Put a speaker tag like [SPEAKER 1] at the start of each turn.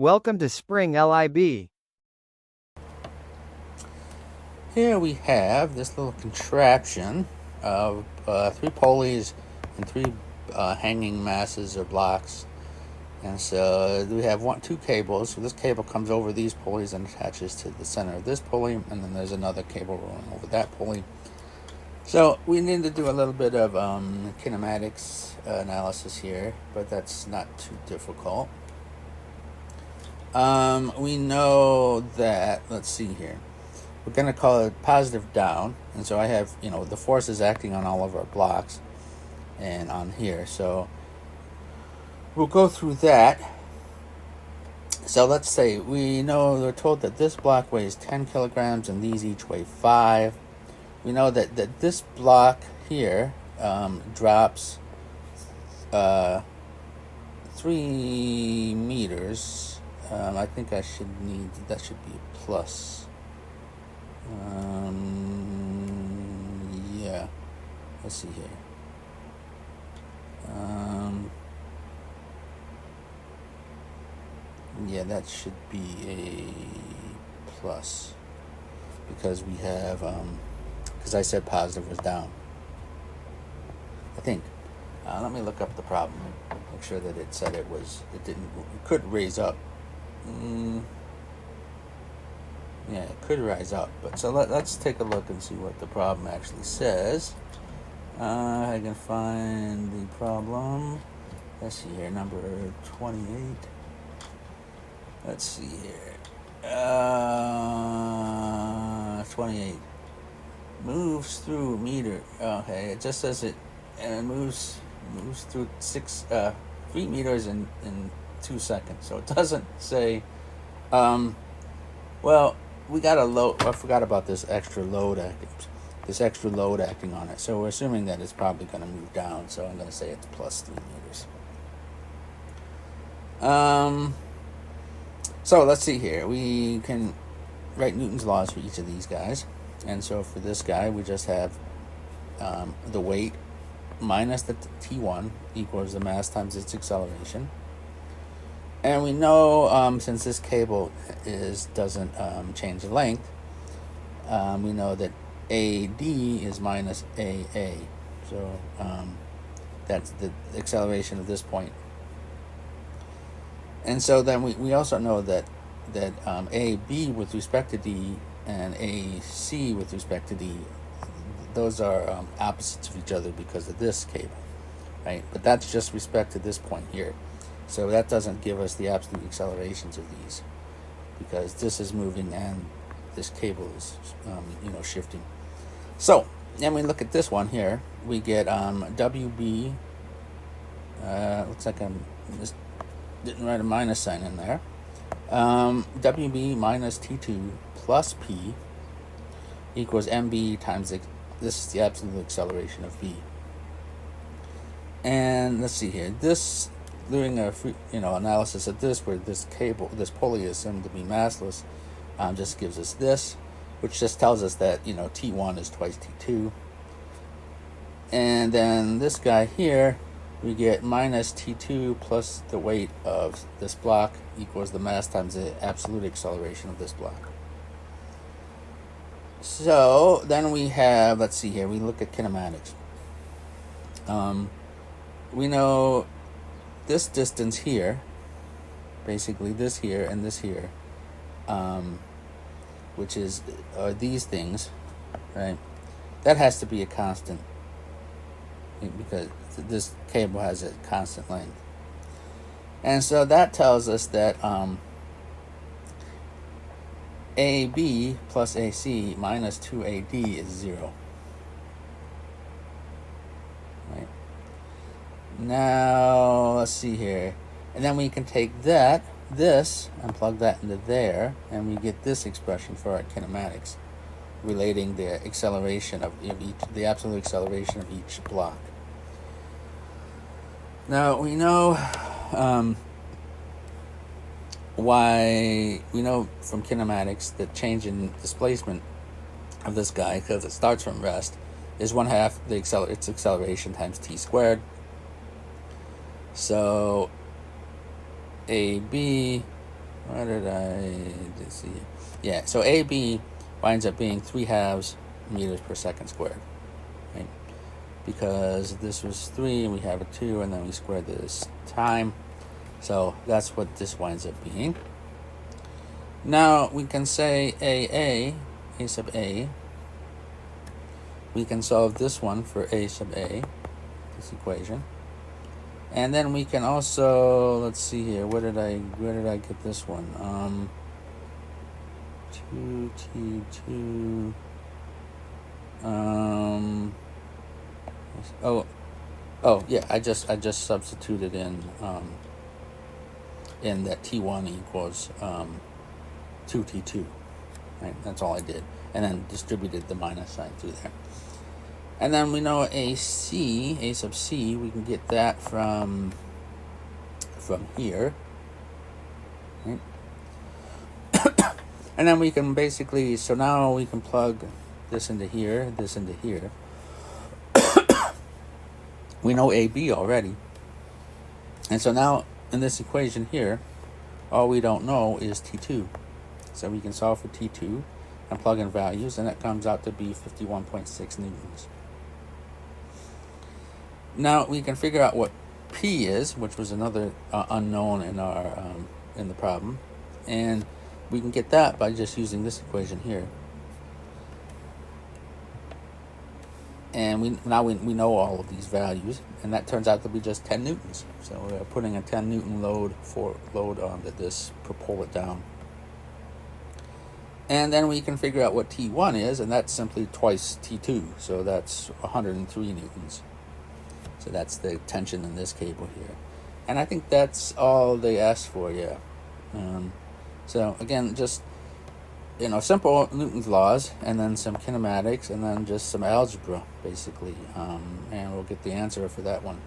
[SPEAKER 1] Welcome to Spring LIB.
[SPEAKER 2] Here we have this little contraption of 3 pulleys and 3 hanging masses or blocks. And so we have 2 cables. So this cable comes over these pulleys and attaches to the center of this pulley, and then there's another cable rolling over that pulley. So we need to do a little bit of kinematics analysis here, but that's not too difficult. We know that, let's see here, we're going to call it positive down, and so I have, the force is acting on all of our blocks and on here, so we'll go through that. So let's say we're told that this block weighs 10 kilograms and these each weigh 5. We know that this block here drops 3 meters. I think that should be a plus. Yeah, let's see here. Yeah, that should be a plus because we have because I said positive was down, I think. Let me look up the problem, make sure that it said it could raise up. Yeah, it could rise up, but so let's take a look and see what the problem actually says. I can find the problem. Let's see here, number 28. Let's see here. 28 moves through meter. Okay, it just says it moves through 3 meters in 2 seconds. So it doesn't say. Well, we got a load. I forgot about this extra load acting. On it. So we're assuming that it's probably going to move down. So I'm going to say it's plus 3 meters. So let's see here. We can write Newton's laws for each of these guys. And so for this guy, we just have the weight minus the T1 equals the mass times its acceleration. And we know since this cable doesn't change the length, we know that AD is minus AA. So that's the acceleration of this point. And so then we also know that AB with respect to D and AC with respect to D, those are opposites of each other because of this cable, right? But that's just respect to this point here. So that doesn't give us the absolute accelerations of these because this is moving and this cable is, shifting. So then we look at this one here. We get WB. Looks like I just didn't write a minus sign in there. WB minus T2 plus P equals MB times this is the absolute acceleration of V. And let's see here. This doing a analysis of this where this pulley is assumed to be massless, just gives us this, which just tells us that T1 is twice T2. And then this guy here, we get minus T2 plus the weight of this block equals the mass times the absolute acceleration of this block. So then we have, let's see here, we look at kinematics. We know this distance here, basically this here and this here, which is these things, right? That has to be a constant because this cable has a constant length. And so that tells us that AB plus AC minus 2AD is 0. Right? Now, let's see here. And then we can take this, and plug that into there, and we get this expression for our kinematics, relating the acceleration of the absolute acceleration of each block. Now, we know why we know from kinematics that change in displacement of this guy, because it starts from rest, is 1/2 its acceleration times t squared. So AB what did I see? Yeah, so AB winds up being 3/2 meters per second squared, right? Because this was 3 and we have a 2 and then we squared this time. So that's what this winds up being. Now we can say A sub A. We can solve this one for A sub A, this equation. And then we can also, let's see here, where did I get this one? 2T2 oh yeah, I just substituted in that T1 equals 2T2, right? That's all I did, and then distributed the minus sign through there. And then we know A sub C, we can get that from here, right? And then we can basically, so now we can plug this into here, this into here. We know AB already. And so now in this equation here, all we don't know is T2. So we can solve for T2 and plug in values, and it comes out to be 51.6 newtons. Now we can figure out what P is, which was another unknown in our in the problem, and we can get that by just using this equation here. And we know all of these values, and that turns out to be just 10 newtons. So we're putting a 10 Newton load onto this to pull it down. And then we can figure out what T1 is, and that's simply twice T2, so that's 103 newtons. So that's the tension in this cable here. And I think that's all they asked for, yeah. So again, just, simple Newton's laws, and then some kinematics, and then just some algebra, basically. And we'll get the answer for that one.